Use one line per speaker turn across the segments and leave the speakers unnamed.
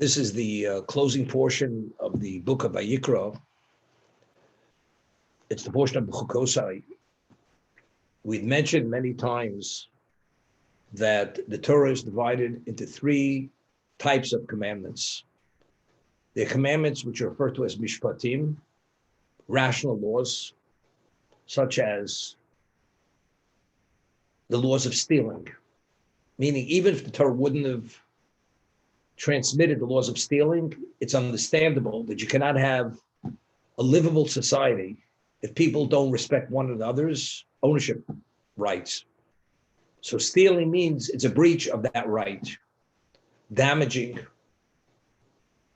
This is the closing portion of the book of Vayikra. It's the portion of B'chukosai. We've mentioned many times that the Torah is divided into three types of commandments. There are commandments which are referred to as mishpatim, rational laws, such as the laws of stealing, meaning even if the Torah wouldn't have transmitted the laws of stealing, it's understandable that you cannot have a livable society if people don't respect one another's ownership rights. So stealing means it's a breach of that right, damaging.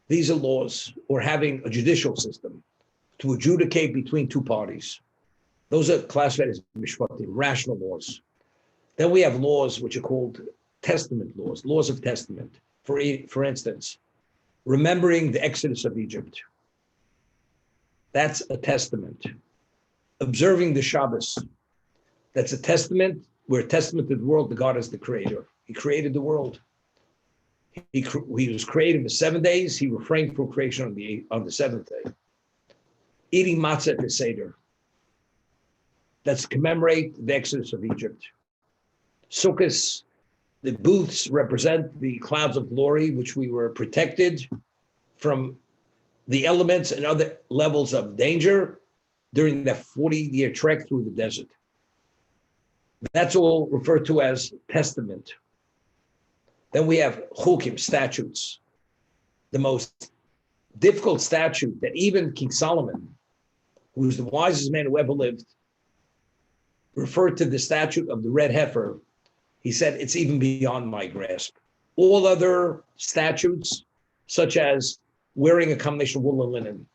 These are laws, or having a judicial system to adjudicate between two parties. Those are classified as mishpatim, rational laws. Then we have laws which are called testament laws, laws of testament. For instance, remembering the Exodus of Egypt. That's a testament. Observing the Shabbos. That's a testament. We're a testament to the world, that God is the creator. He created the world. He was created in 7 days. He refrained from creation on the seventh day. Eating matzah at the Seder. That's commemorate the Exodus of Egypt. Sukkot, the booths represent the clouds of glory, which we were protected from the elements and other levels of danger during that 40-year trek through the desert. That's all referred to as testament. Then we have chukim, statutes. The most difficult statute that even King Solomon, who was the wisest man who ever lived, referred to the statute of the red heifer. He said, it's even beyond my grasp. All other statutes, such as wearing a combination of wool and linen,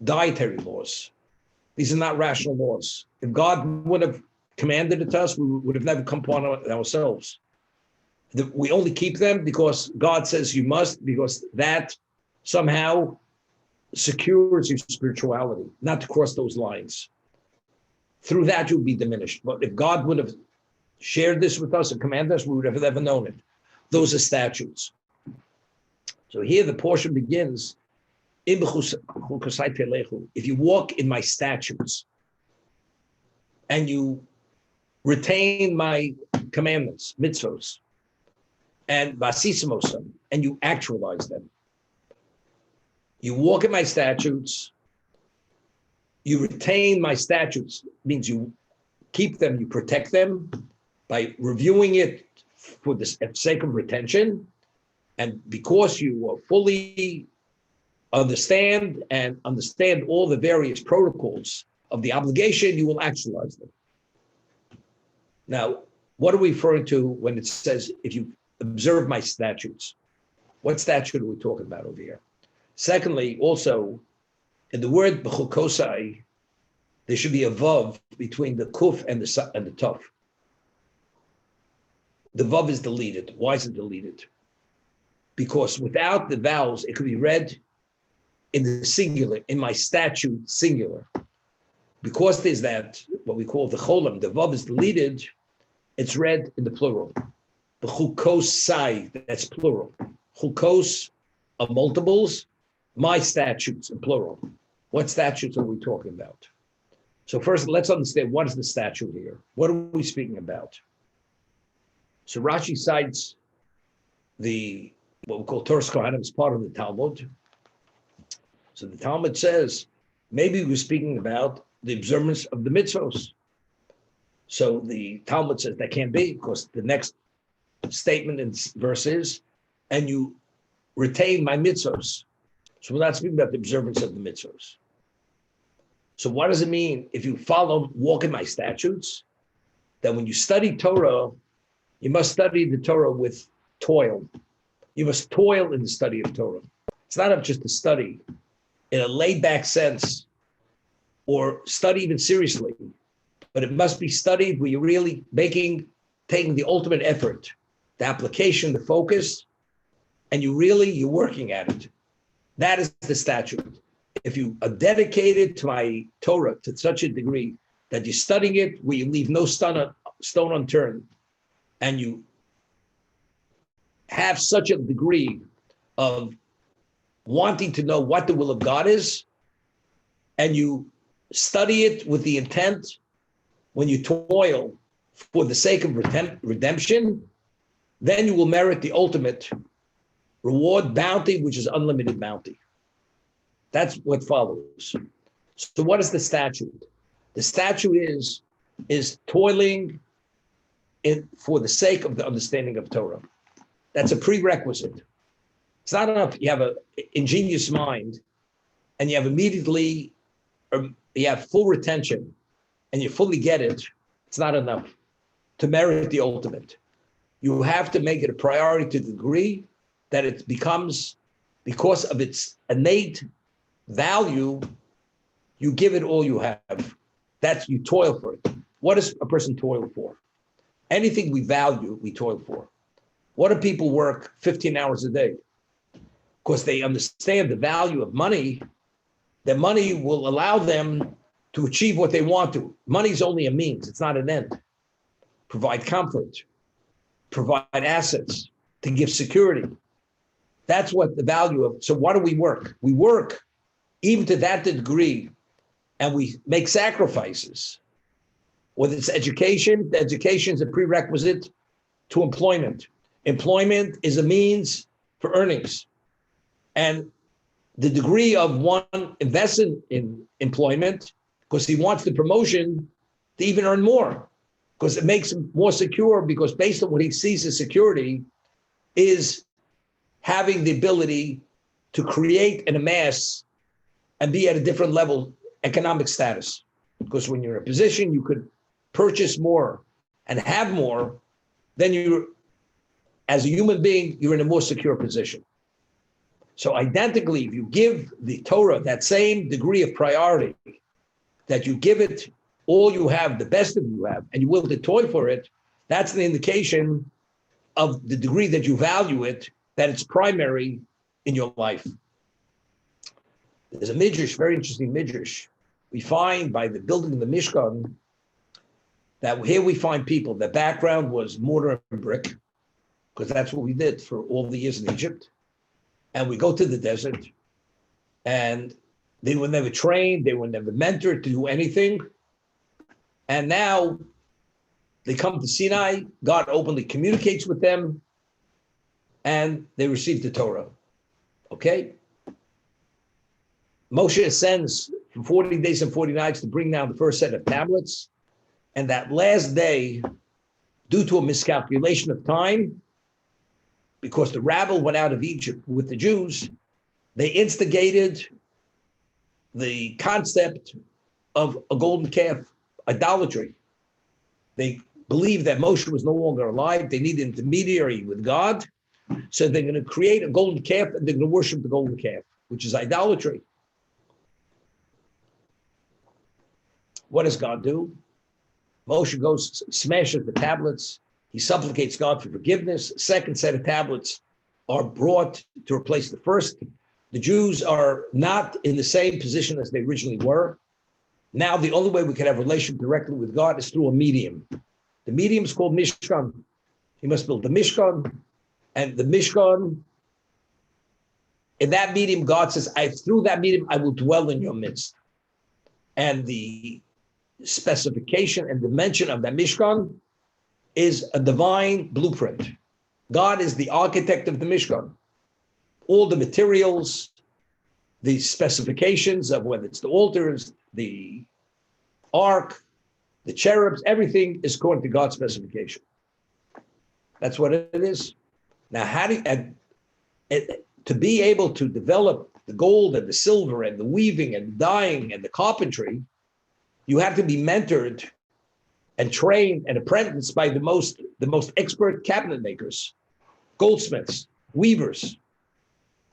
dietary laws, these are not rational laws. If God would have commanded it to us, we would have never come upon it ourselves. We only keep them because God says you must, because that somehow secures your spirituality, not to cross those lines. Through that, you'll be diminished. But if God would have shared this with us and commanded us, we would have never known it. Those are statutes. So here the portion begins, if you walk in my statutes and you retain my commandments, mitzvos, and vasisimosam, and you actualize them. You walk in my statutes, you retain my statutes, means you keep them, you protect them by reviewing it for the sake of retention. And because you fully understand all the various protocols of the obligation, you will actualize them. Now, what are we referring to when it says, if you observe my statutes? What statute are we talking about over here? Secondly, also, in the word b'chukosai, there should be a vav between the kuf and the taf. The vav is deleted. Why is it deleted? Because without the vowels, it could be read in the singular, in my statute singular. Because there's that, what we call the cholam, the vav is deleted, it's read in the plural. The chukosai, that's plural. Chukos are multiples, my statutes in plural. What statutes are we talking about? So first, let's understand what is the statute here. What are we speaking about? So Rashi cites what we call Torah Kohanim as part of the Talmud. So the Talmud says, maybe we're speaking about the observance of the mitzvos. So the Talmud says that can't be, because the next statement in verse is, and you retain my mitzvos. So we're not speaking about the observance of the mitzvos. So what does it mean if you walk in my statutes? That when you study Torah, you must study the Torah with toil. You must toil in the study of Torah. It's not just a study in a laid-back sense, or study even seriously, but it must be studied where you're really taking the ultimate effort, the application, the focus, and you're working at it. That is the statute. If you are dedicated to my Torah to such a degree that you're studying it where you leave no stone unturned, and you have such a degree of wanting to know what the will of God is, and you study it with the intent, when you toil for the sake of redemption, then you will merit the ultimate reward, bounty, which is unlimited bounty. That's what follows. So what is the statute? The statute is toiling for the sake of the understanding of Torah. That's a prerequisite. It's not enough you have an ingenious mind and you have immediately, or you have full retention and you fully get it. It's not enough to merit the ultimate. You have to make it a priority to the degree that it becomes, because of its innate value, you give it all you have. That's, you toil for it. What does a person toil for? Anything we value, we toil for. What do people work 15 hours a day? Because they understand the value of money, that money will allow them to achieve what they want to. Money is only a means, it's not an end. Provide comfort, provide assets, to give security. That's what the value of. So what do we work? We work even to that degree, and we make sacrifices. Whether it's education, the education is a prerequisite to employment. Employment is a means for earnings. And the degree of one invested in employment, because he wants the promotion to even earn more, because it makes him more secure, because based on what he sees as security is having the ability to create and amass and be at a different level economic status. Because when you're in a position you could purchase more and have more, then you, as a human being, you're in a more secure position. So identically, if you give the Torah that same degree of priority, that you give it all you have, the best of you have, and you're willing to toil for it, that's an indication of the degree that you value it, that it's primary in your life. There's a midrash, very interesting midrash. We find by the building of the Mishkan, that here we find people, their background was mortar and brick, because that's what we did for all the years in Egypt. And we go to the desert, and they were never trained, they were never mentored to do anything. And now they come to Sinai, God openly communicates with them, and they receive the Torah. Okay? Moshe ascends for 40 days and 40 nights to bring down the first set of tablets. And that last day, due to a miscalculation of time, because the rabble went out of Egypt with the Jews, they instigated the concept of a golden calf, idolatry. They believed that Moshe was no longer alive. They needed an intermediary with God. So they're going to create a golden calf and they're going to worship the golden calf, which is idolatry. What does God do? Moshe goes, smashes the tablets. He supplicates God for forgiveness. Second set of tablets are brought to replace the first. The Jews are not in the same position as they originally were. Now the only way we can have a relationship directly with God is through a medium. The medium is called Mishkan. He must build the Mishkan. And the Mishkan, in that medium, God says, through that medium, I will dwell in your midst. And the specification and dimension of that Mishkan is a divine blueprint. God is the architect of the Mishkan. All the materials, the specifications of whether it's the altars, the ark, the cherubs, everything is according to God's specification. That's what it is. Now, to be able to develop the gold and the silver and the weaving and dyeing and the carpentry, you have to be mentored and trained and apprenticed by the most expert cabinet makers, goldsmiths, weavers,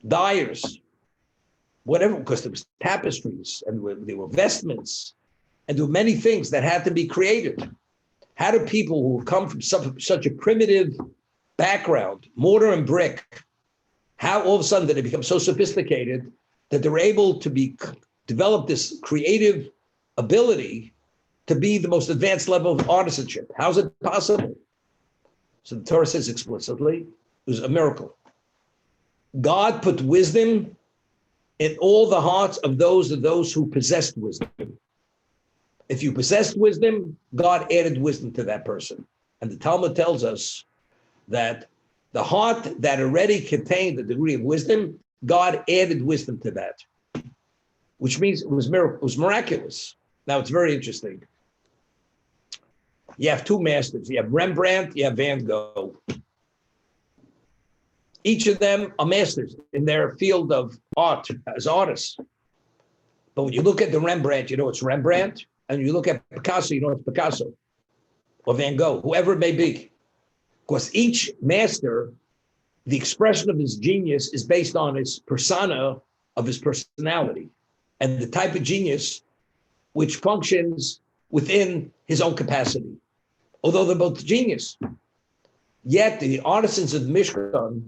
dyers, whatever, because there was tapestries and there were vestments and there were many things that had to be created. How do people who come from such a primitive background, mortar and brick, how all of a sudden did they become so sophisticated that they're able to develop this creative ability to be the most advanced level of artisanship? How's it possible? So the Torah says explicitly, it was a miracle. God put wisdom in all the hearts of those who possessed wisdom. If you possessed wisdom, God added wisdom to that person. And the Talmud tells us that the heart that already contained a degree of wisdom, God added wisdom to that, which means it was miraculous. Now, it's very interesting. You have two masters. You have Rembrandt, you have Van Gogh. Each of them are masters in their field of art as artists. But when you look at the Rembrandt, you know it's Rembrandt. And you look at Picasso, you know it's Picasso. Or Van Gogh, whoever it may be. Because each master, the expression of his genius is based on his persona of his personality and the type of genius which functions within his own capacity. Although they're both genius. Yet the artisans of the Mishkan,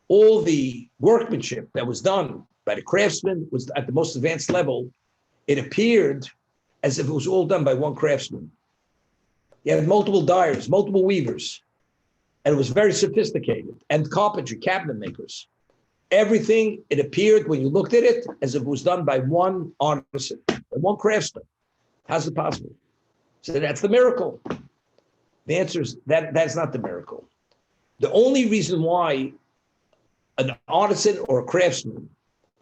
all the workmanship that was done by the craftsman was at the most advanced level. It appeared as if it was all done by one craftsman. You had multiple dyers, multiple weavers, and it was very sophisticated. And carpentry, cabinet makers. Everything, it appeared when you looked at it as if it was done by one artisan, by one craftsman. How's it possible? So that's the miracle. The answer is that's not the miracle. The only reason why an artisan or a craftsman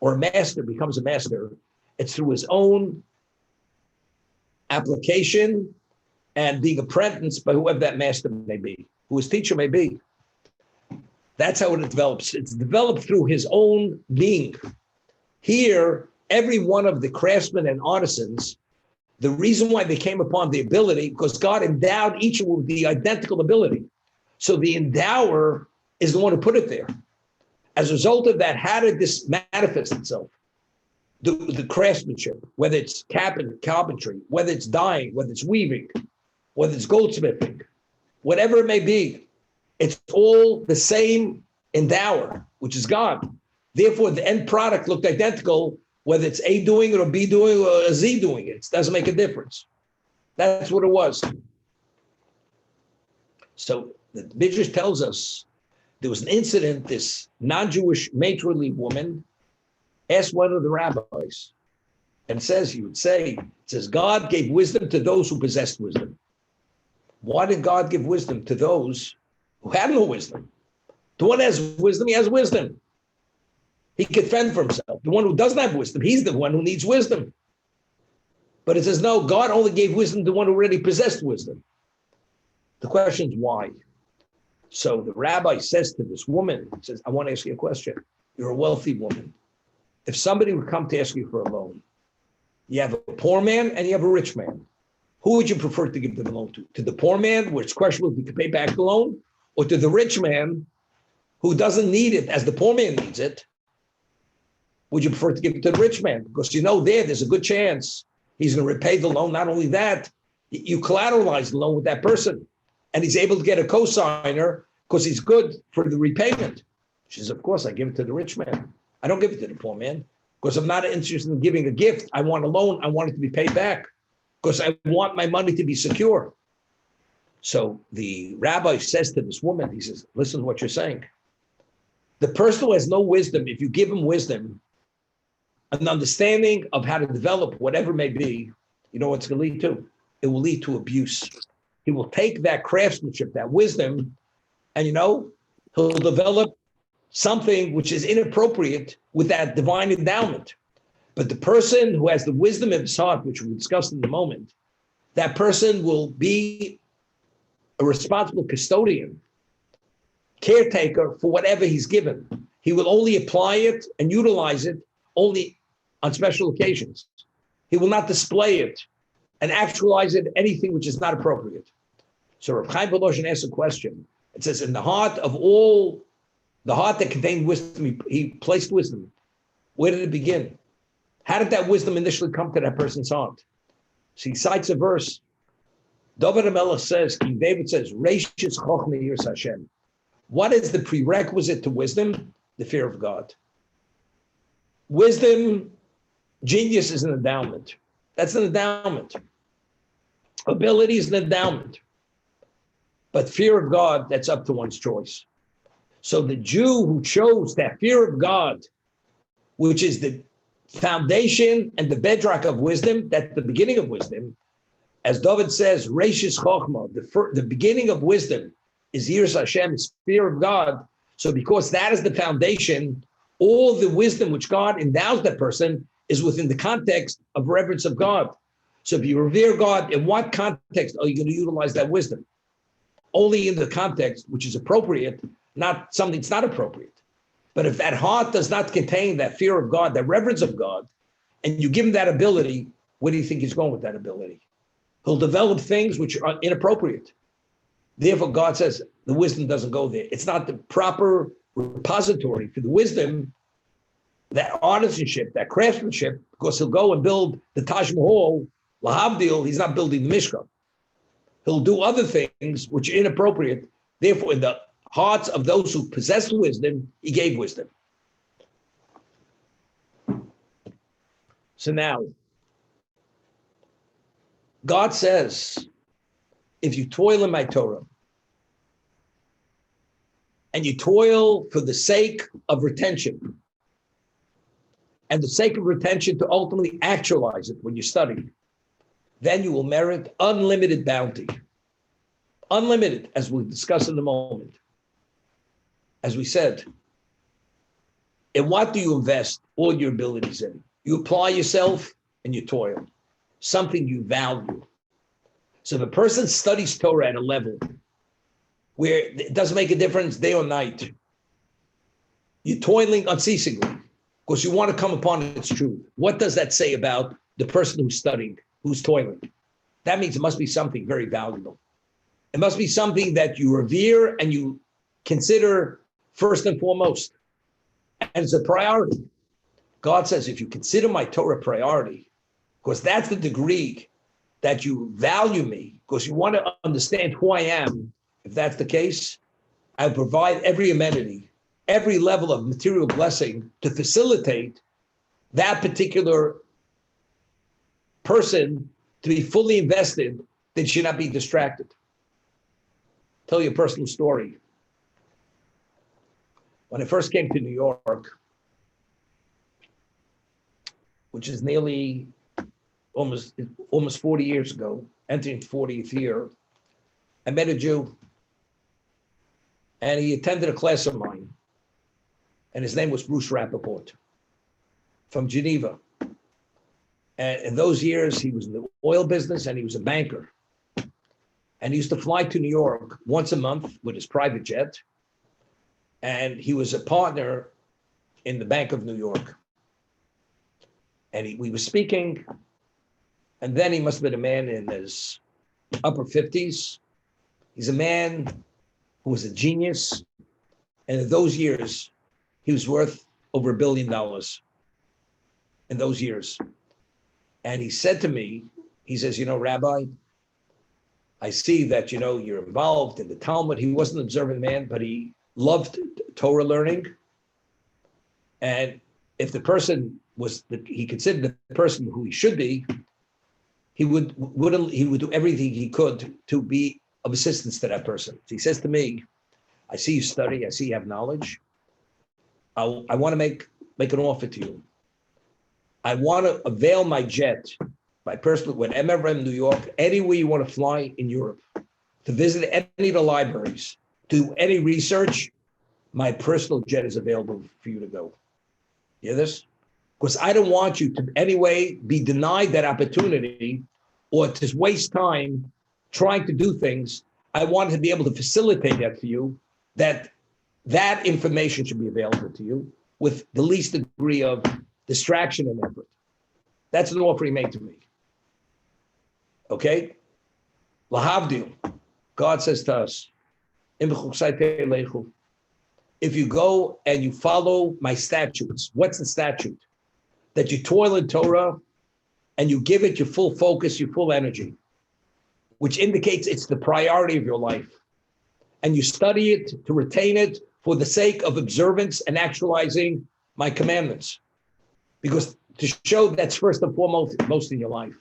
or a master becomes a master, it's through his own application and being apprenticed by whoever that master may be, who his teacher may be. That's how it develops. It's developed through his own being. Here, every one of the craftsmen and artisans, the reason why they came upon the ability, because God endowed each of them with the identical ability. So the endower is the one who put it there. As a result of that, how did this manifest itself? The craftsmanship, whether it's carpentry, whether it's dyeing, whether it's weaving, whether it's goldsmithing, whatever it may be, it's all the same endower, which is God. Therefore, the end product looked identical, whether it's A doing it or B doing it or a Z doing it. It doesn't make a difference. That's what it was. So the Midrash tells us there was an incident, this non-Jewish matronly woman asked one of the rabbis, and it says, God gave wisdom to those who possessed wisdom. Why did God give wisdom to those who had no wisdom? The one who has wisdom, he has wisdom. He can fend for himself. The one who doesn't have wisdom, he's the one who needs wisdom. But it says, no, God only gave wisdom to the one who already possessed wisdom. The question is why? So the rabbi says to this woman, says, I want to ask you a question. You're a wealthy woman. If somebody would come to ask you for a loan, you have a poor man and you have a rich man. Who would you prefer to give the loan to? To the poor man, where it's questionable if he can pay back the loan, or to the rich man who doesn't need it as the poor man needs it? Would you prefer to give it to the rich man? Because you know there's a good chance he's going to repay the loan. Not only that, you collateralize the loan with that person, and he's able to get a cosigner because he's good for the repayment. She says, of course, I give it to the rich man. I don't give it to the poor man because I'm not interested in giving a gift. I want a loan. I want it to be paid back because I want my money to be secure. So the rabbi says to this woman, he says, listen to what you're saying. The person who has no wisdom, if you give him wisdom, an understanding of how to develop whatever it may be, you know what's going to lead to? It will lead to abuse. He will take that craftsmanship, that wisdom, and he'll develop something which is inappropriate with that divine endowment. But the person who has the wisdom of his heart, which we'll discuss in a moment, that person will be a responsible custodian, caretaker for whatever he's given. He will only apply it and utilize it only on special occasions. He will not display it and actualize it anything which is not appropriate. So Rav Chaim Volozhin asks a question. It says, in the heart that contained wisdom, he placed wisdom. Where did it begin? How did that wisdom initially come to that person's heart? So he cites a verse. David HaMelech says, King David says, Reishis Chochmah Yiras Hashem. What is the prerequisite to wisdom? The fear of God. Wisdom, genius is an endowment. That's an endowment. Ability is an endowment. But fear of God, that's up to one's choice. So the Jew who chose that fear of God which is the foundation and the bedrock of wisdom, that's the beginning of wisdom. As David says, Reishis Chochmah, the beginning of wisdom is Yiras Hashem, is fear of God. So because that is the foundation, all the wisdom which God endows that person is within the context of reverence of God. So if you revere God, in what context are you going to utilize that wisdom? Only in the context which is appropriate, not something that's not appropriate. But if that heart does not contain that fear of God, that reverence of God, and you give him that ability, where do you think he's going with that ability? He'll develop things which are inappropriate. Therefore, God says the wisdom doesn't go there. It's not the proper repository for the wisdom, that artisanship, that craftsmanship, because he'll go and build the Taj Mahal, Lahavdil, he's not building the Mishkan. He'll do other things which are inappropriate. Therefore, in the hearts of those who possess wisdom, he gave wisdom. So now, God says, if you toil in my Torah, and you toil for the sake of retention, and the sake of retention to ultimately actualize it when you study, then you will merit unlimited bounty. Unlimited, as we'll discuss in a moment. As we said, in what do you invest all your abilities in? You apply yourself and you toil, something you value. So if a person studies Torah at a level where it doesn't make a difference day or night, you're toiling unceasingly because you want to come upon its truth. What does that say about the person who's studying, who's toiling? That means it must be something very valuable. It must be something that you revere and you consider first and foremost. And it's a priority. God says, if you consider my Torah priority, because that's the degree that you value me, because you want to understand who I am, if that's the case, I'll provide every amenity, every level of material blessing to facilitate that particular person to be fully invested, that should not be distracted. Tell you a personal story. When I first came to New York, which is nearly almost 40 years ago, entering 40th year, I met a Jew, and he attended a class of mine, and his name was Bruce Rappaport from Geneva. And in those years, he was in the oil business and he was a banker. And he used to fly to New York once a month with his private jet. And he was a partner in the Bank of New York. And we were speaking, and then he must have been a man in his upper 50s. He's a man who was a genius. And in those years, he was worth over $1 billion in those years. And he said to me, he says, Rabbi, I see that, you're involved in the Talmud. He wasn't an observant man, but he loved Torah learning. And if the person he considered the person who he should be, he would do everything he could to be of assistance to that person. So he says to me, I see you study, I see you have knowledge. I want to make an offer to you. I want to avail my jet, my personal, whenever I'm in New York, anywhere you want to fly in Europe, to visit any of the libraries, to do any research, my personal jet is available for you to go. You hear this? Because I don't want you to in any way be denied that opportunity or to waste time trying to do things. I want to be able to facilitate that for you, that information should be available to you with the least degree of distraction and effort. That's an offer he made to me. Okay? Lahavdil. God says to us, if you go and you follow my statutes, what's the statute? That you toil in Torah and you give it your full focus, your full energy, which indicates it's the priority of your life. And you study it to retain it for the sake of observance and actualizing my commandments. Because to show that's first and foremost most in your life.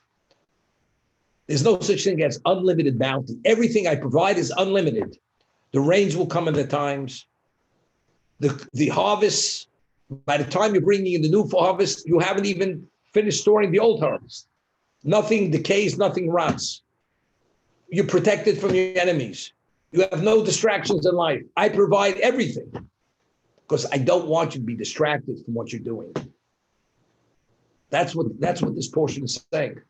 There's no such thing as unlimited bounty. Everything I provide is unlimited. The rains will come in the times. The harvests By the time you're bringing in the new harvest, you haven't even finished storing the old harvest. Nothing decays, nothing rots. You're protected from your enemies. You have no distractions in life. I provide everything because I don't want you to be distracted from what you're doing. That's what this portion is saying.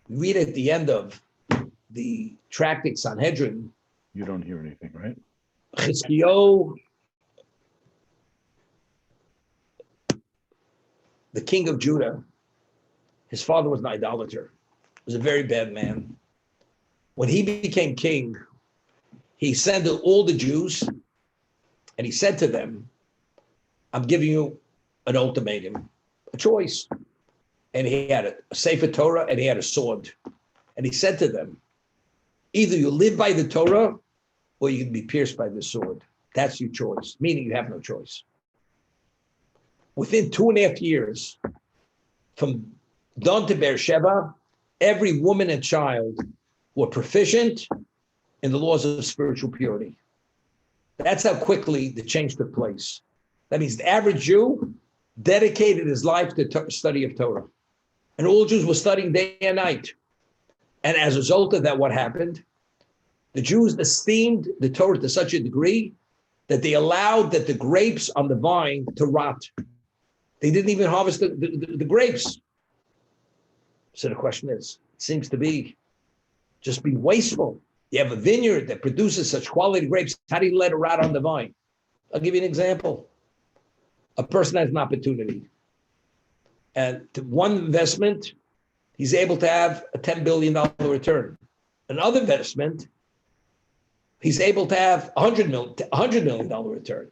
Read at the end of the tractate Sanhedrin.
You don't hear anything, right?
Chizkiyahu, the king of Judah, his father was an idolater. He was a very bad man. When he became king, he assembled all the Jews and he said to them, I'm giving you an ultimatum, a choice. And he had a Sefer Torah and he had a sword. And he said to them, either you live by the Torah or you can be pierced by the sword. That's your choice, meaning you have no choice. Within 2.5 years, from Dan to Beersheba, every woman and child were proficient in the laws of spiritual purity. That's how quickly the change took place. That means the average Jew dedicated his life to study of Torah. And all Jews were studying day and night. And as a result of that, what happened? The Jews esteemed the Torah to such a degree that they allowed that the grapes on the vine to rot. They didn't even harvest the grapes. So the question is, it seems to be just being wasteful. You have a vineyard that produces such quality grapes. How do you let it rot on the vine? I'll give you an example. A person has an opportunity. And to one investment, he's able to have a $10 billion return. Another investment, he's able to have $100 million return.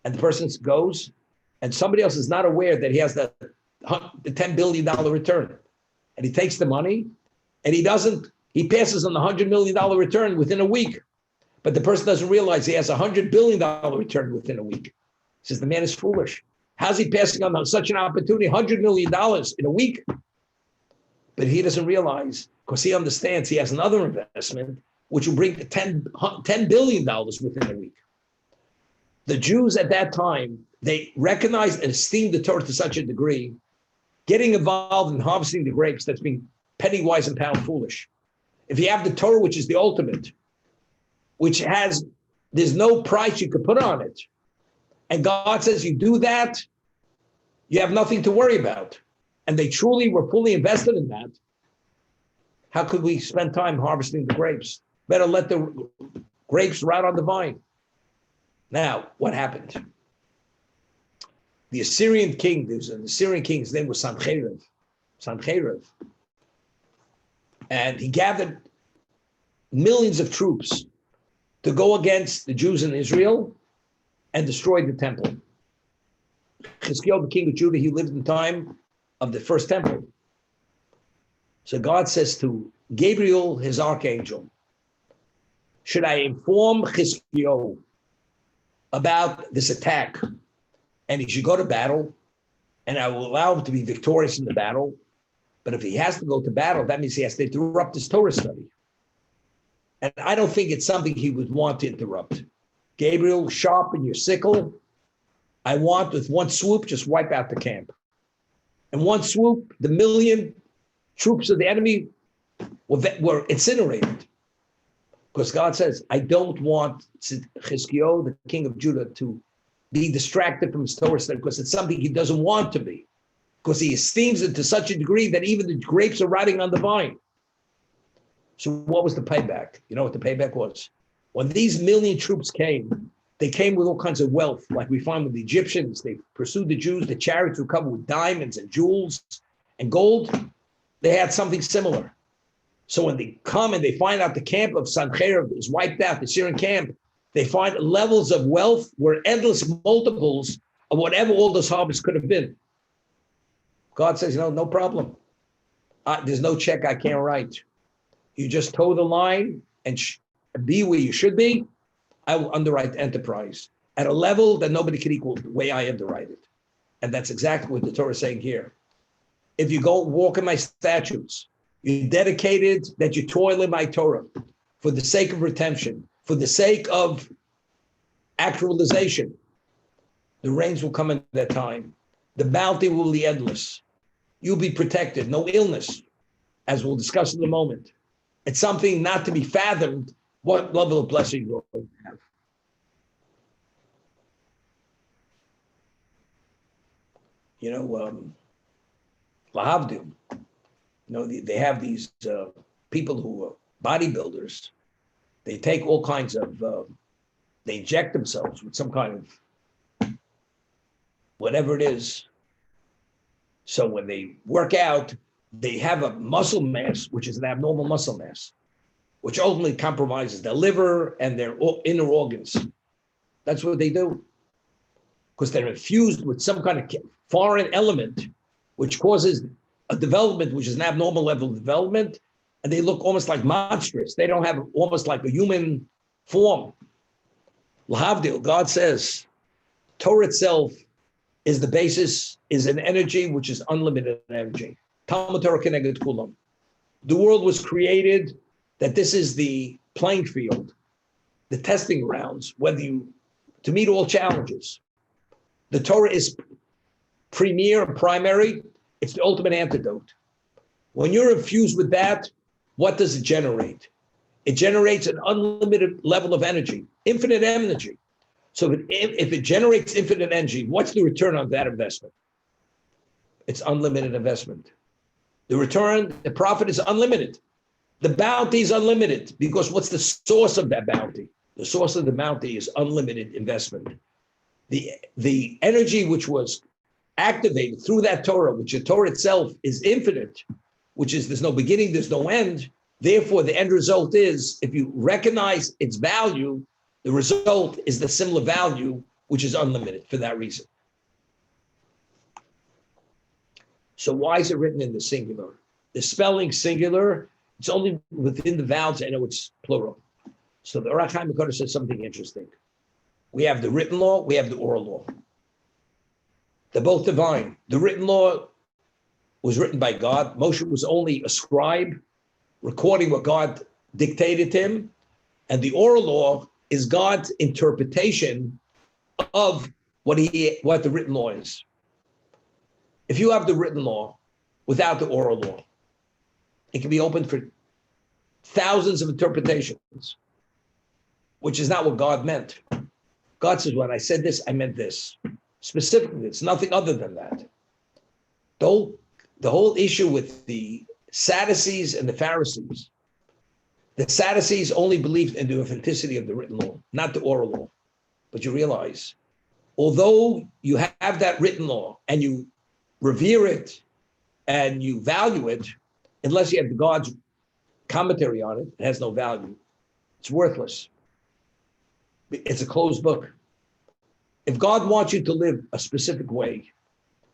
And the person goes, and somebody else is not aware that he has the $10 billion return. And he takes the money, and he passes on the $100 million return within a week. But the person doesn't realize he has a $100 billion return within a week. He says, the man is foolish. How's he passing on such an opportunity, $100 million in a week? But he doesn't realize, because he understands he has another investment, which will bring $10 billion within a week. The Jews at that time, they recognized and esteemed the Torah to such a degree, getting involved in harvesting the grapes, that's being penny wise and pound foolish. If you have the Torah, which is the ultimate, there's no price you could put on it. And God says, you do that, you have nothing to worry about. And they truly were fully invested in that. How could we spend time harvesting the grapes? Better let the grapes rot on the vine. Now, what happened? The Assyrian king, his name was Sancheriv. And he gathered millions of troops to go against the Jews in Israel and destroy the temple. Chizkiyahu, the king of Judah, he lived in time of the first temple. So God says to Gabriel, his archangel, should I inform Chizkiyahu about this attack? And he should go to battle, and I will allow him to be victorious in the battle. But if he has to go to battle, that means he has to interrupt his Torah study. And I don't think it's something he would want to interrupt. Gabriel, sharpen your sickle. I want, with one swoop, just wipe out the camp. And one swoop, the million troops of the enemy were incinerated. Because God says, I don't want Chizkiyahu, the king of Judah, to be distracted from his Torah study, because it's something he doesn't want to be. Because he esteems it to such a degree that even the grapes are rotting on the vine. So what was the payback? You know what the payback was? When these million troops came, they came with all kinds of wealth, like we find with the Egyptians. They pursued the Jews. The chariots were covered with diamonds and jewels and gold. They had something similar. So when they come and they find out the camp of Sancheriv is wiped out, the Syrian camp, they find levels of wealth were endless multiples of whatever all those harvests could have been. God says, no problem. There's no check I can't write. You just toe the line and be where you should be. I will underwrite the enterprise at a level that nobody can equal the way I underwrite it. And that's exactly what the Torah is saying here. If you go walk in my statutes, you're dedicated that you toil in my Torah for the sake of retention, for the sake of actualization. The rains will come in that time. The bounty will be endless. You'll be protected. No illness, as we'll discuss in a moment. It's something not to be fathomed what level of blessing you're going to have. Lahavdil, they have these people who are bodybuilders. They take all kinds of, they inject themselves with some kind of whatever it is. So when they work out, they have a muscle mass, which is an abnormal muscle mass, which ultimately compromises their liver and their inner organs. That's what they do. Because they're infused with some kind of foreign element, which causes a development, which is an abnormal level of development, and they look almost like monstrous. They don't have almost like a human form. Lahavdil, God says, Torah itself is the basis, is an energy which is unlimited energy. Talmud Torah Keneged Kulam. The world was created that this is the playing field, the testing grounds, to meet all challenges. The Torah is premier and primary. It's the ultimate antidote. When you're infused with that, what does it generate? It generates an unlimited level of energy, infinite energy. So if it generates infinite energy, what's the return on that investment? It's unlimited investment. The return, the profit is unlimited. The bounty is unlimited because what's the source of that bounty? The source of the bounty is unlimited investment. The energy which was activated through that Torah, which the Torah itself is infinite, which is there's no beginning, there's no end. Therefore, the end result is, if you recognize its value, the result is the similar value, which is unlimited for that reason. So why is it written in the singular? The spelling singular, it's only within the vowels, I know it's plural. So the Orach Chaim HaKadosh says something interesting. We have the written law, we have the oral law. They're both divine. The written law was written by God. Moshe was only a scribe, recording what God dictated to him. And the oral law is God's interpretation of what the written law is. If you have the written law without the oral law, it can be open for thousands of interpretations, which is not what God meant. God says, when I said this, I meant this. Specifically, it's nothing other than that. The whole issue with the Sadducees and the Pharisees, the Sadducees only believed in the authenticity of the written law, not the oral law. But you realize, although you have that written law and you revere it and you value it, unless you have God's commentary on it, it has no value. It's worthless. It's a closed book. If God wants you to live a specific way,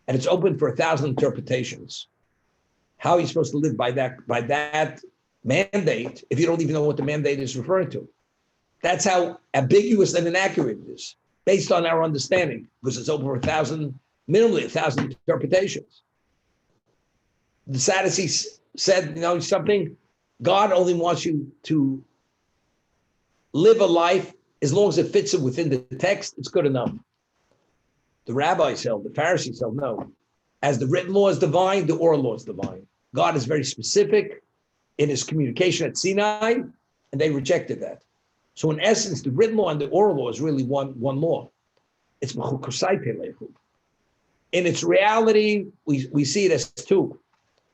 and it's open for 1,000 interpretations, how are you supposed to live by that mandate if you don't even know what the mandate is referring to? That's how ambiguous and inaccurate it is, based on our understanding, because it's open for 1,000, minimally 1,000 interpretations. The Sadducees said, something, God only wants you to live a life as long as it fits it within the text, it's good enough. The rabbis held, the Pharisees held, no. As the written law is divine, the oral law is divine. God is very specific in his communication at Sinai, and they rejected that. So in essence, the written law and the oral law is really one law. It's mechukosai pelechu. In its reality, we see it as two,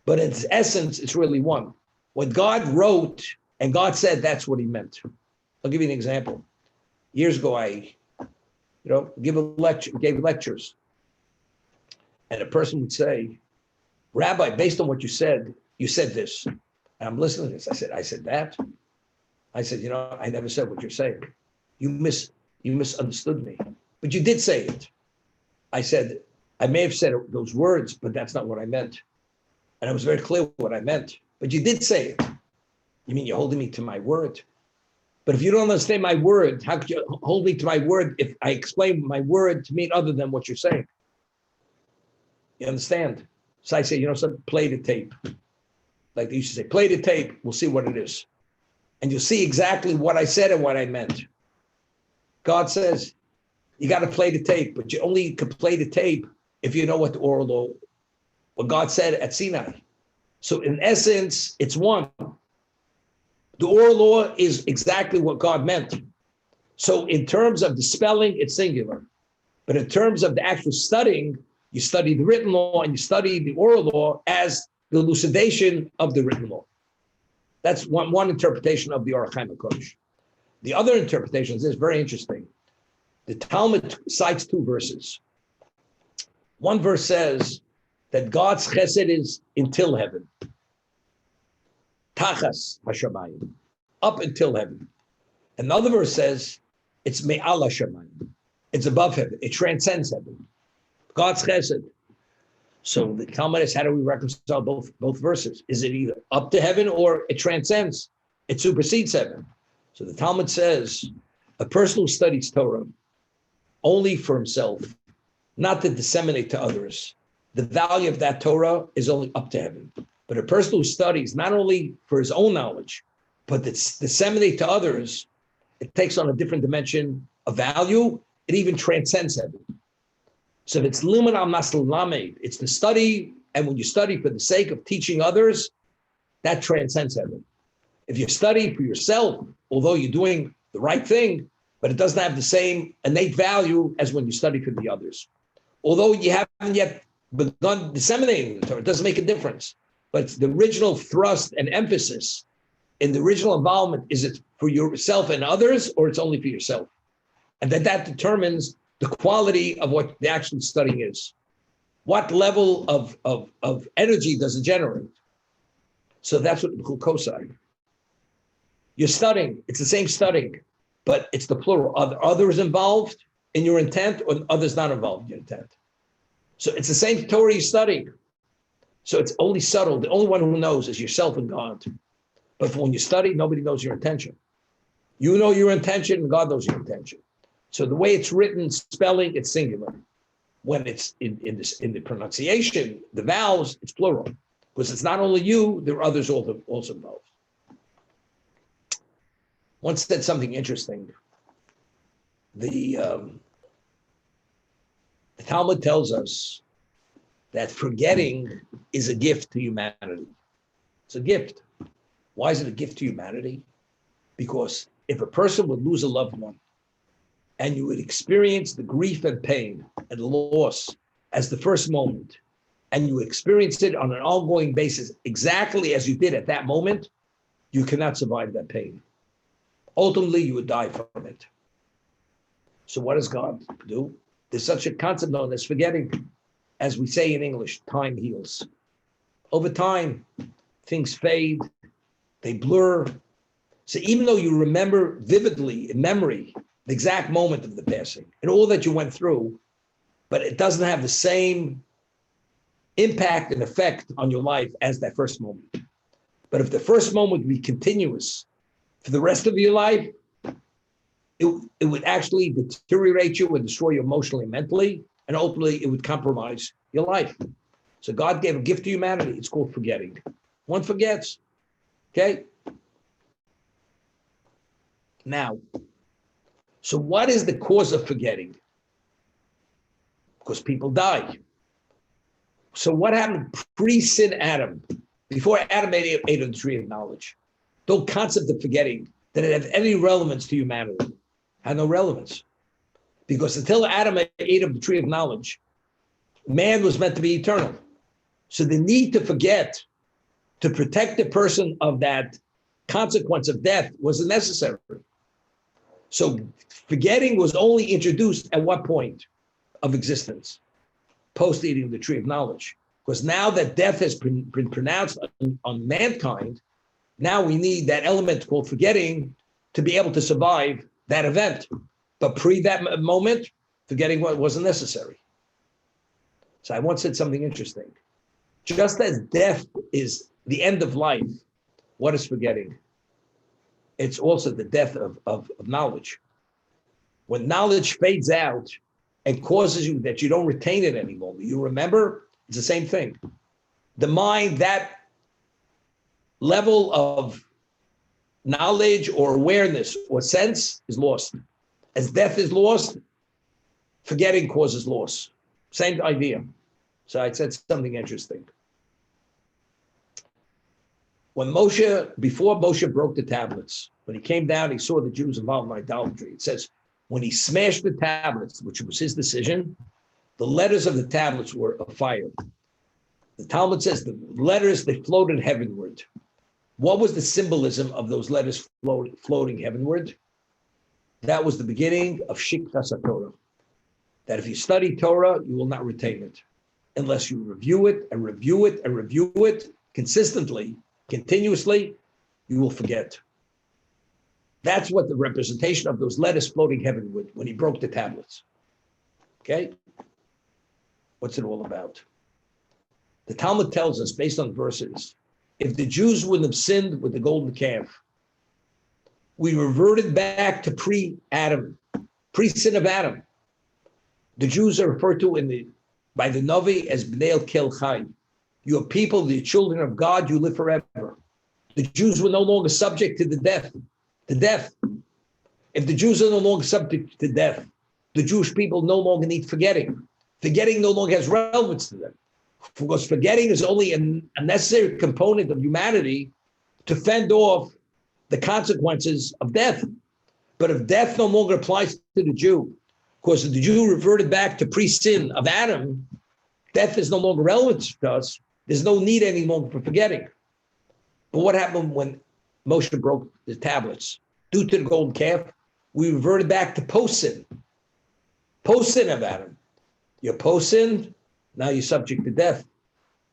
but in its essence, it's really one. When God wrote and God said, that's what he meant. I'll give you an example. Years ago, I gave lectures, and a person would say, Rabbi, based on what you said this. And I'm listening to this. I said that. I said, I never said what you're saying. You misunderstood me, but you did say it. I said, I may have said those words, but that's not what I meant. And I was very clear what I meant, but you did say it. You mean you're holding me to my word? But if you don't understand my word, how could you hold me to my word if I explain my word to mean other than what you're saying? You understand? So I say, play the tape. Like they used to say, play the tape, we'll see what it is. And you'll see exactly what I said and what I meant. God says, You got to play the tape, but you only can play the tape if you know what the oral law, what God said at Sinai. So in essence, it's one. The oral law is exactly what God meant. So in terms of the spelling, it's singular. But in terms of the actual studying, you study the written law and you study the oral law as the elucidation of the written law. That's one interpretation of the Orach Chaim HaKodesh. The other interpretation is very interesting. The Talmud cites two verses. One verse says that God's chesed is until heaven. Tachas hashamayim, up until heaven. Another verse says it's me'al hashamayim. It's above heaven. It transcends heaven. God's chesed. So the Talmud is, how do we reconcile both verses? Is it either up to heaven or it transcends? It supersedes heaven. So the Talmud says a person who studies Torah only for himself, not to disseminate to others, the value of that Torah is only up to heaven. But a person who studies not only for his own knowledge, but to disseminate to others, it takes on a different dimension of value. It even transcends heaven. So if it's limud al nasl lamed, it's the study, and when you study for the sake of teaching others, that transcends heaven. If you study for yourself, although you're doing the right thing, but it doesn't have the same innate value as when you study for the others. Although you haven't yet begun disseminating the Torah, it doesn't make a difference. But the original thrust and emphasis in the original involvement, is it for yourself and others, or it's only for yourself? And that determines the quality of what the actual studying is. What level of energy does it generate? So that's what Kosai. You're studying, it's the same studying, but it's the plural. Are there others involved in your intent, or others not involved in your intent? So it's the same Torah you're studying. So it's only subtle. The only one who knows is yourself and God. But when you study, nobody knows your intention. You know your intention, and God knows your intention. So the way it's written, spelling, it's singular. When it's in the pronunciation, the vowels, it's plural. Because it's not only you, there are others also involved. Once said something interesting. The Talmud tells us that forgetting is a gift to humanity. It's a gift. Why is it a gift to humanity? Because if a person would lose a loved one, and you would experience the grief and pain and loss as the first moment, and you experience it on an ongoing basis exactly as you did at that moment, you cannot survive that pain. Ultimately, you would die from it. So what does God do? There's such a concept known as forgetting. As we say in English, time heals. Over time, things fade, they blur. So even though you remember vividly in memory the exact moment of the passing and all that you went through, but it doesn't have the same impact and effect on your life as that first moment. But if the first moment would be continuous for the rest of your life, it would actually deteriorate you and destroy you emotionally and mentally, and ultimately it would compromise your life. So God gave a gift to humanity. It's called forgetting. One forgets, okay? Now, so what is the cause of forgetting? Because people die. So what happened pre-sin Adam, before Adam ate of the tree of knowledge? The concept of forgetting, that it had any relevance to humanity, had no relevance. Because until Adam ate of the tree of knowledge, man was meant to be eternal. So the need to forget, to protect the person of that consequence of death, wasn't necessary. So forgetting was only introduced at what point of existence? Post eating of the tree of knowledge. Because now that death has been pronounced on mankind, now we need that element called forgetting to be able to survive that event. But pre that moment, forgetting wasn't necessary. So I once said something interesting. Just as death is the end of life, what is forgetting? It's also the death of knowledge. When knowledge fades out and causes you that you don't retain it any longer, you remember, it's the same thing. The mind, that level of knowledge or awareness or sense is lost. As death is lost, forgetting causes loss. Same idea. So I said something interesting. When before Moshe broke the tablets, when he came down, he saw the Jews involved in idolatry. It says, when he smashed the tablets, which was his decision, the letters of the tablets were afire. The Talmud says the letters, they floated heavenward. What was the symbolism of those letters floating heavenward? That was the beginning of Shiktas HaTorah. That if you study Torah, you will not retain it. Unless you review it and review it and review it consistently, continuously, you will forget. That's what the representation of those letters floating heavenward when he broke the tablets. Okay? What's it all about? The Talmud tells us, based on verses, if the Jews wouldn't have sinned with the golden calf, we reverted back to pre-Adam, pre-sin of Adam. The Jews are referred to by the Navi as Bnei Kel Chai. You are people, the children of God, you live forever. The Jews were no longer subject to the death. If the Jews are no longer subject to death, the Jewish people no longer need forgetting. Forgetting no longer has relevance to them. Because forgetting is only a necessary component of humanity to fend off the consequences of death. But if death no longer applies to the Jew, because the Jew reverted back to pre-sin of Adam, death is no longer relevant to us. There's no need any longer for forgetting. But what happened when Moshe broke the tablets? Due to the golden calf, we reverted back to post-sin of Adam. You're post-sin, now you're subject to death.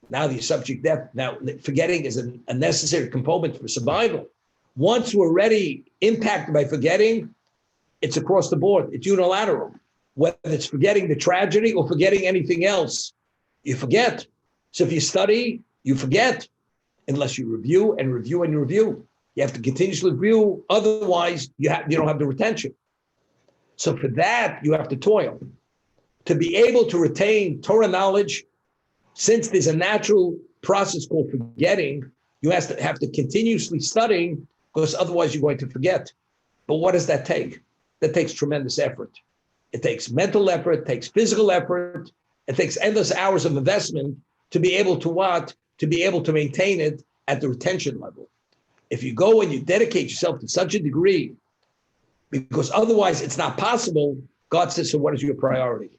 Now you're subject to death. Now forgetting is a necessary component for survival. Once we're already impacted by forgetting, it's across the board. It's unilateral. Whether it's forgetting the tragedy or forgetting anything else, you forget. So if you study, you forget, unless you review and review and review. You have to continuously review, otherwise you don't have the retention. So for that, you have to toil. To be able to retain Torah knowledge, since there's a natural process called forgetting, you have to continuously study, because otherwise you're going to forget. But what does that take? That takes tremendous effort. It takes mental effort, it takes physical effort, it takes endless hours of investment to be able to what? To be able to maintain it at the retention level. If you go and you dedicate yourself to such a degree, because otherwise it's not possible, God says, so what is your priority?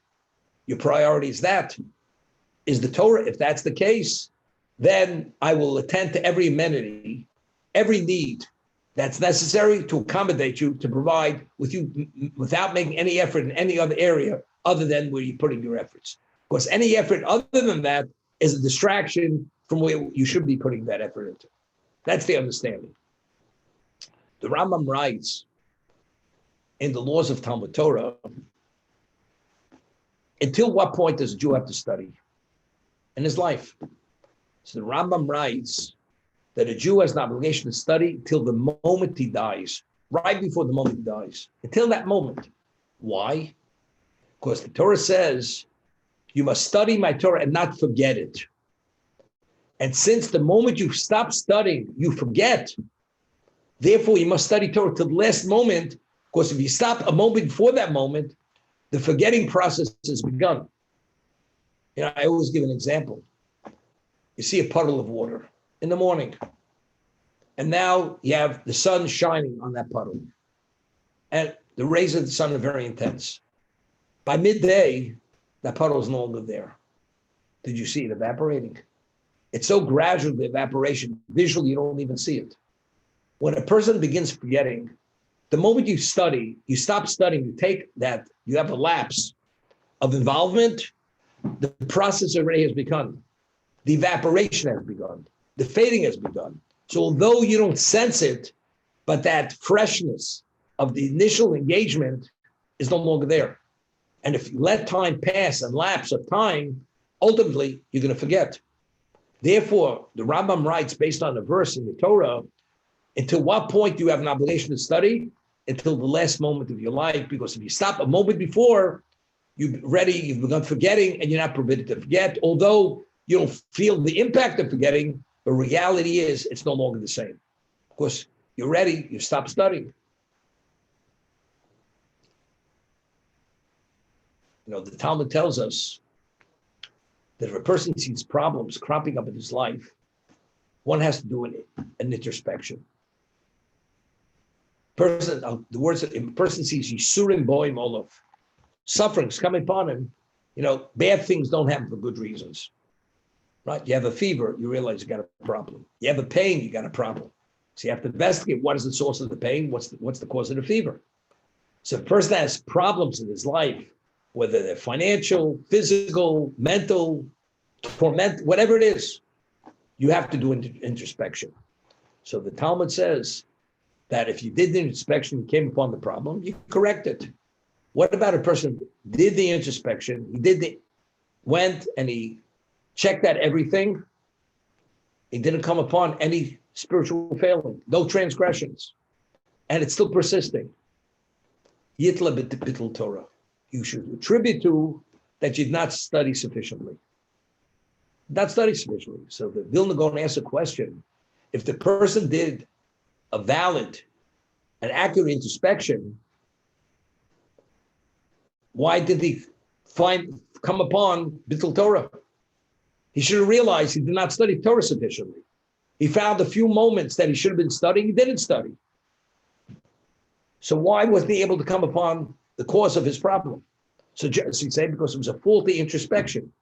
Your priority is the Torah. If that's the case, then I will attend to every amenity, every need that's necessary to accommodate you, to provide with you without making any effort in any other area other than where you're putting your efforts. Because any effort other than that is a distraction from where you should be putting that effort into. That's the understanding. The Rambam writes in the laws of Talmud Torah, until what point does a Jew have to study in his life? So the Rambam writes that a Jew has an obligation to study till the moment he dies, right before the moment he dies, until that moment. Why? Because the Torah says, you must study my Torah and not forget it. And since the moment you stop studying, you forget, therefore you must study Torah till the last moment, because if you stop a moment before that moment, the forgetting process has begun. You know, I always give an example. You see a puddle of water in the morning, and now you have the sun shining on that puddle, and the rays of the sun are very intense. By midday, that puddle is no longer there. Did you see it evaporating? It's so gradual, the evaporation, visually you don't even see it. When a person begins forgetting, the moment you study, you stop studying, you take that, you have a lapse of involvement, the process already has begun. The evaporation has begun. The fading has begun. So although you don't sense it, but that freshness of the initial engagement is no longer there. And if you let time pass and lapse of time, ultimately you're going to forget. Therefore, the Rambam writes, based on the verse in the Torah, until what point do you have an obligation to study? Until the last moment of your life, because if you stop a moment before, you've begun forgetting, and you're not permitted to forget, although you don't feel the impact of forgetting, the reality is it's no longer the same. Of course, you're ready, you stop studying. The Talmud tells us that if a person sees problems cropping up in his life, one has to do an introspection. The words that a person sees Yisurim Boim Olav, sufferings coming upon him, bad things don't happen for good reasons. Right? You have a fever, you realize you got a problem. You have a pain, you got a problem. So you have to investigate what is the source of the pain, what's the cause of the fever. So if a person has problems in his life, whether they're financial, physical, mental, torment, whatever it is, you have to do introspection. So the Talmud says that if you did the introspection, you came upon the problem, you correct it. What about a person did the introspection, went and he checked out everything, he didn't come upon any spiritual failing, no transgressions, and it's still persisting. Yitla b'titl Torah. You should attribute to that you did not study sufficiently. Not study sufficiently. So the Vilna Gaon asks a question: if the person did a valid and accurate introspection, why did he come upon Bittul Torah? He should have realized he did not study Torah sufficiently. He found a few moments that he should have been studying, he didn't study. So why wasn't he able to come upon the cause of his problem? So you say because it was a faulty introspection.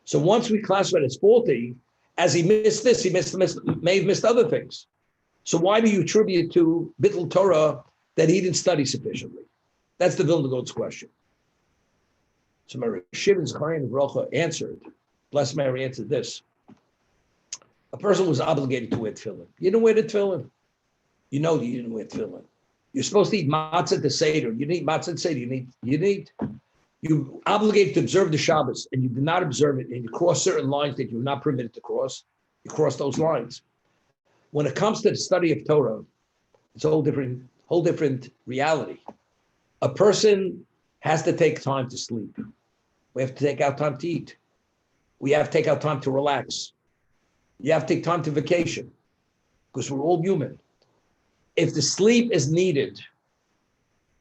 So once we classify it as faulty, as he missed this, may have missed other things. So why do you attribute to Bittul Torah that he didn't study sufficiently? That's the Vilna Gaon's question. So my Shivan Zechariah Rocha answered, blessed Mary answered this. A person was obligated to wear tefillin. You didn't wear the tefillin. You know you didn't wear tefillin. You're supposed to eat matzah to Seder. You need matzah to Seder. You're obligated to observe the Shabbos, and you did not observe it, and you cross certain lines that you're not permitted to cross. You cross those lines. When it comes to the study of Torah, it's a whole different reality. A person has to take time to sleep. We have to take out time to eat. We have to take out time to relax. You have to take time to vacation because we're all human. If the sleep is needed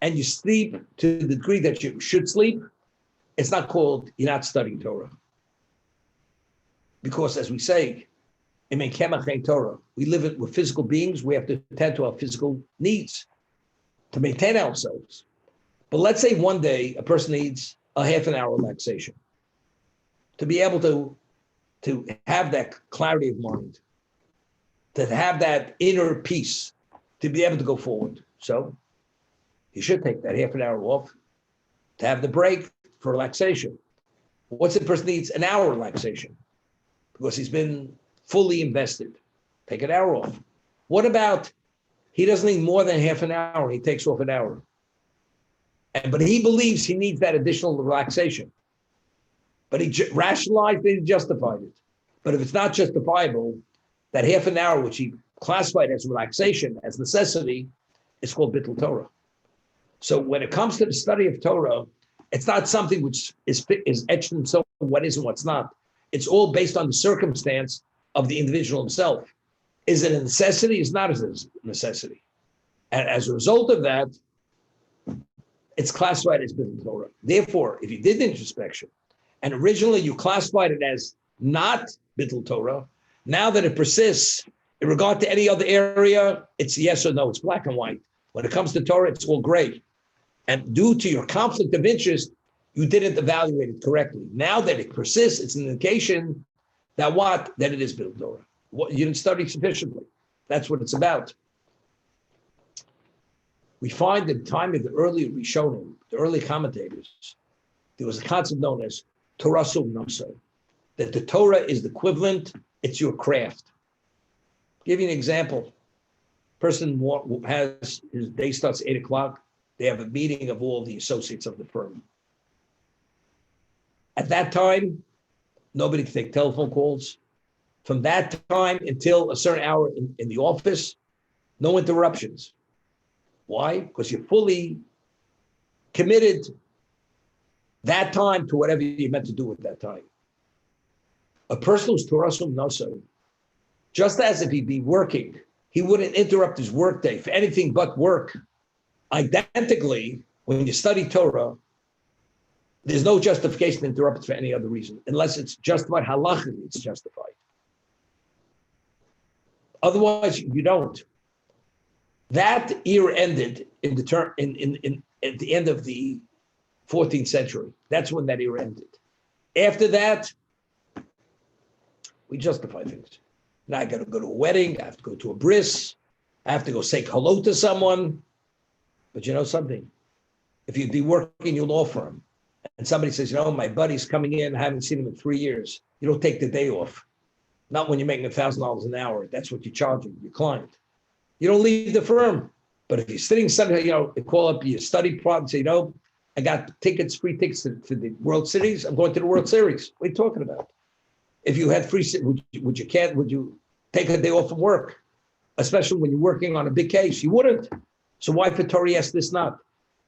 and you sleep to the degree that you should sleep, it's not called you're not studying Torah. Because as we say, Torah, we live with physical beings, we have to attend to our physical needs to maintain ourselves. But let's say one day a person needs a half an hour relaxation to be able to have that clarity of mind, to have that inner peace, to be able to go forward. So he should take that half an hour off to have the break for relaxation. What's the person needs? An hour relaxation because he's been fully invested. Take an hour off. What about he doesn't need more than half an hour? He takes off an hour. But he believes he needs that additional relaxation. But he rationalized it, he justified it. But if it's not justifiable, that half an hour, which he classified as relaxation, as necessity, is called Bittul Torah. So when it comes to the study of Torah, it's not something which is etched in stone, what is and what's not. It's all based on the circumstance of the individual himself. Is it a necessity? It's not a necessity. And as a result of that, it's classified as Bittul Torah. Therefore, if you did the introspection, and originally you classified it as not Bittul Torah, now that it persists, in regard to any other area, it's yes or no, it's black and white. When it comes to Torah, it's all gray. And due to your conflict of interest, you didn't evaluate it correctly. Now that it persists, it's an indication that that it is Bittul Torah. You didn't study sufficiently. That's what it's about. We find in the time of the early Rishonim, the early commentators, there was a concept known as Torah Sum Namso, that the Torah is the equivalent, it's your craft. I'll give you an example. Person has, his day starts 8 o'clock. They have a meeting of all the associates of the firm. At that time, nobody can take telephone calls. From that time until a certain hour in the office, no interruptions. Why? Because you're fully committed that time to whatever you're meant to do at that time. A person who's Torah Sum Naso, just as if he'd be working, he wouldn't interrupt his workday for anything but work. Identically, when you study Torah, There's no justification to interrupt it for any other reason, unless it's justified halachically, it's justified. Otherwise, you don't. That era ended at the end of the 14th century. That's when that era ended. After that, we justify things. Now I got to go to a wedding. I have to go to a bris. I have to go say hello to someone. But you know something? If you'd be working in your law firm and somebody says, my buddy's coming in, I haven't seen him in 3 years. You don't take the day off. Not when you're making $1,000 an hour. That's what you're charging your client. You don't leave the firm. But if you're sitting somewhere, call up your study part and say, I got free tickets to the World Series. I'm going to the World Series. What are you talking about? If you had free, would you take a day off from work? Especially when you're working on a big case, you wouldn't. So why for Torah, yes, this not?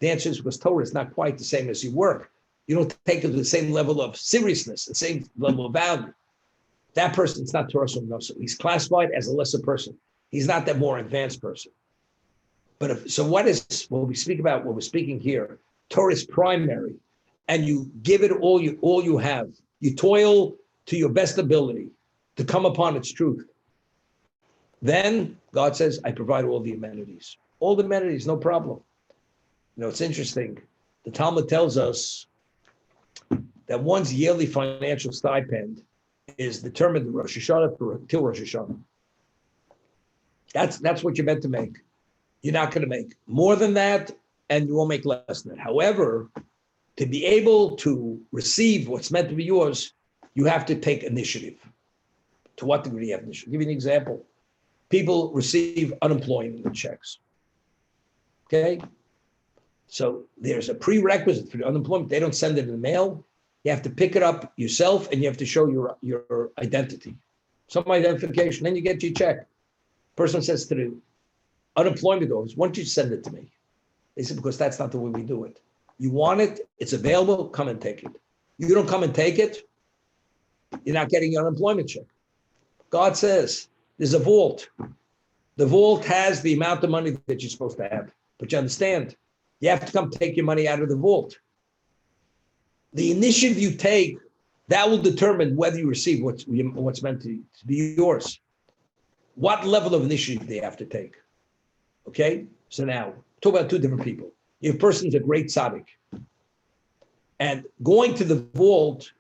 The answer is because Torah is not quite the same as you work. You don't take it to the same level of seriousness, the same level of value. That person's not Torah Somnosa. He's classified as a lesser person. He's not that more advanced person. But what we speak about, what we're speaking here, Torah is primary, and you give it all you have. You toil to your best ability to come upon its truth. Then God says, I provide all the amenities. All the amenities, no problem. It's interesting. The Talmud tells us that one's yearly financial stipend is determined in Rosh Hashanah till Rosh Hashanah. That's what you're meant to make. You're not going to make more than that, and you won't make less than that. However, to be able to receive what's meant to be yours, you have to take initiative. To what degree do you have initiative? I'll give you an example. People receive unemployment checks. Okay? So there's a prerequisite for the unemployment. They don't send it in the mail. You have to pick it up yourself, and you have to show your identity. Some identification, then you get your check. Person says to the unemployment office, why don't you send it to me? They said, because that's not the way we do it. You want it, it's available, come and take it. You don't come and take it, you're not getting your unemployment check. God says, there's a vault. The vault has the amount of money that you're supposed to have. But you understand, you have to come take your money out of the vault. The initiative you take, that will determine whether you receive what's meant to be yours. What level of initiative they have to take. Okay? So now, talk about two different people. Your person's a great tzaddik. And going to the vault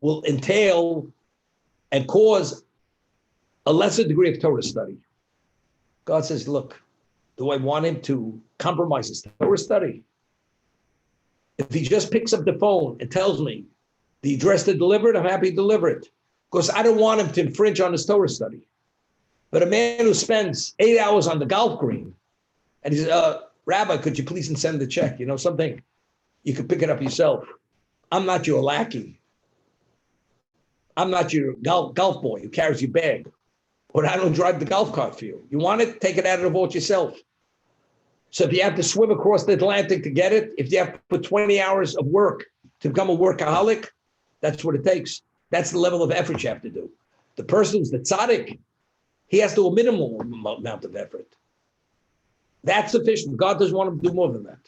will entail and cause a lesser degree of Torah study. God says, look, do I want him to compromise his Torah study? If he just picks up the phone and tells me the address to deliver it, I'm happy to deliver it. Because I don't want him to infringe on his Torah study. But a man who spends 8 hours on the golf green, and he says, Rabbi, could you please send the check? Something, you could pick it up yourself. I'm not your lackey. I'm not your golf boy who carries your bag. Or I don't drive the golf cart for you. You want it? Take it out of the vault yourself. So if you have to swim across the Atlantic to get it, if you have to put 20 hours of work to become a workaholic, that's what it takes. That's the level of effort you have to do. The person who's the tzaddik, he has to do a minimal amount of effort. That's sufficient. God doesn't want him to do more than that.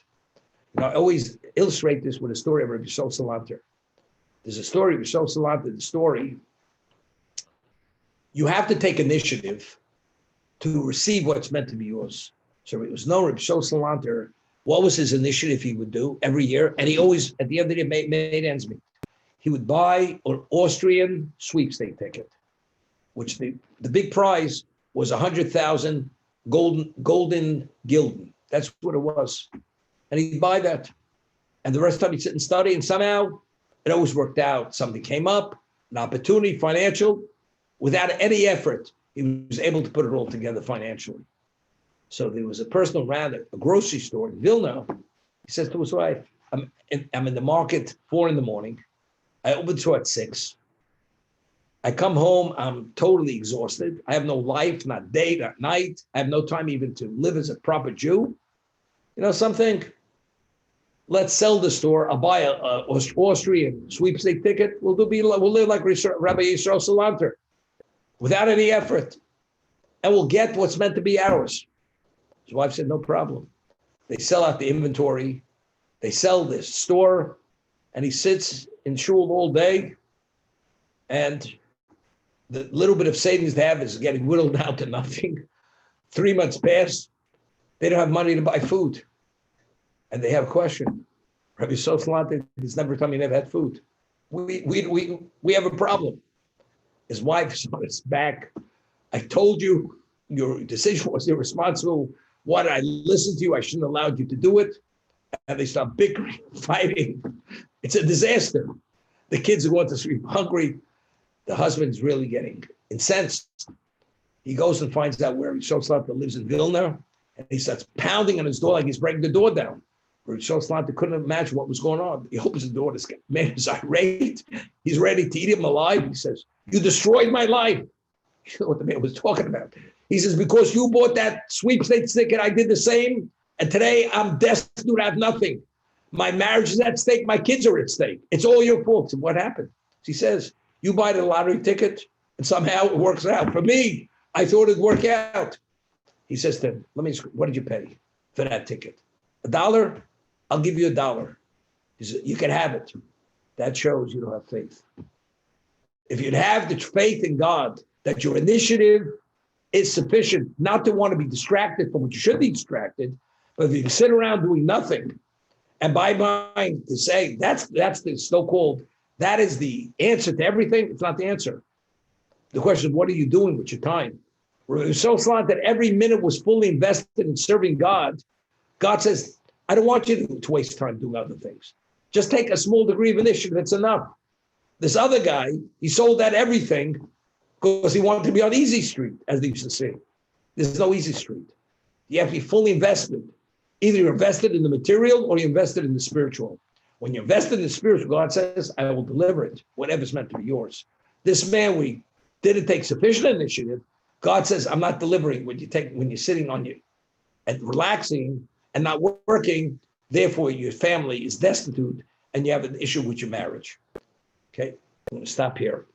I always illustrate this with a story of Rabbi Yisrael Salanter. There's a story of Yisrael Salanter, the story. You have to take initiative to receive what's meant to be yours. So it was known Rabbi Yisrael Salanter, what was his initiative he would do every year? And he always, at the end of the day, made ends meet. He would buy an Austrian sweepstake ticket, which the big prize was 100,000 golden gulden. That's what it was. And he'd buy that. And the rest of the time he'd sit and study, and somehow it always worked out. Something came up, an opportunity, financial. Without any effort, he was able to put it all together financially. So there was a person who ran a grocery store in Vilna. He says to his wife, I'm in the market 4 a.m. I open the store at 6. I come home, I'm totally exhausted. I have no life, not day, not night. I have no time even to live as a proper Jew. Something? Let's sell the store. I'll buy a Austrian sweepstake ticket. We'll live like Rabbi Yisrael Salanter, without any effort. And we'll get what's meant to be ours. His wife said, no problem. They sell out the inventory. They sell this store. and he sits in shul all day, and the little bit of savings they have is getting whittled down to nothing. 3 months pass, they don't have money to buy food. And they have a question. Rabbi Soslantik has never told me he never had food. We have a problem. His wife is on his back. I told you your decision was irresponsible. Why did I listen to you? I shouldn't have allowed you to do it. And they start bickering, fighting. It's a disaster. The kids are going to sleep hungry. The husband's really getting incensed. He goes and finds out where Shoslantik lives in Vilna, and he starts pounding on his door like he's breaking the door down. Shoslantik couldn't imagine what was going on. He opens the door, this man is irate. He's ready to eat him alive. He says, "You destroyed my life." You know what the man was talking about. He says, "Because you bought that sweepstakes ticket, I did the same. And today I'm destined to have nothing. My marriage is at stake. My kids are at stake. It's all your fault." So what happened? He says, "You buy the lottery ticket and somehow it works out. For me, I thought it'd work out." He says to him, "What did you pay for that ticket? $1? I'll give you $1. He said, "You can have it." That shows you don't have faith. If you'd have the faith in God, that your initiative is sufficient not to want to be distracted from what you should be distracted, but if you can sit around doing nothing, and by mind to say that's the so-called, that is the answer to everything, it's not the answer. The question is, what are you doing with your time? It was so slant that every minute was fully invested in serving God. God says, I don't want you to waste time doing other things. Just take a small degree of initiative, it's enough. This other guy, he sold out everything because he wanted to be on Easy Street, as they used to say. There's no Easy Street. You have to be fully invested. Either you're invested in the material or you're invested in the spiritual. When you're invested in the spiritual, God says, I will deliver it, whatever's meant to be yours. This man, we didn't take sufficient initiative. God says, I'm not delivering when you're sitting on you and relaxing and not working. Therefore, your family is destitute and you have an issue with your marriage. Okay, I'm going to stop here.